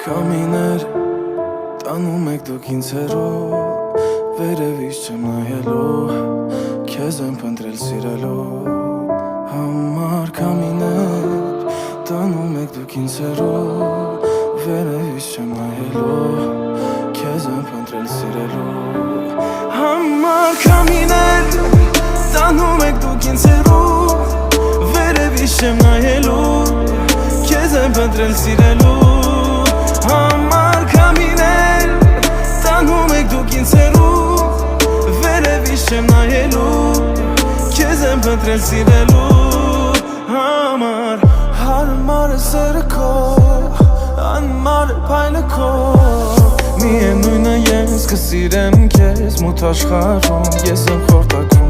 Քամիներ տանում եք դուք ինձ հեռու, վերևից չեմ նայելու, քեզ եմ փնտրել սիրելու համար։ Քամիներ տանում եք դուք ինձ հեռու, վերևից չեմ նայելու, քեզ եմ փնտրել սիրելու համար։ Քամիներ տանում եք դուք ինձ հեռու, վերևից չեմ նայելու, քեզ եմ փնտրել սիրելու համար։ Քամիներ տանում եք դուք ինձ հեռու, վերևից չեմ նայելու, քեզ եմ փնտրել սիրելու համար։ Հարմար է սերը քո, անմար է փայլը քո, միևնույն է ես կսիրեմ քեզ մութ աշխարհում, ես եմ խորտակվում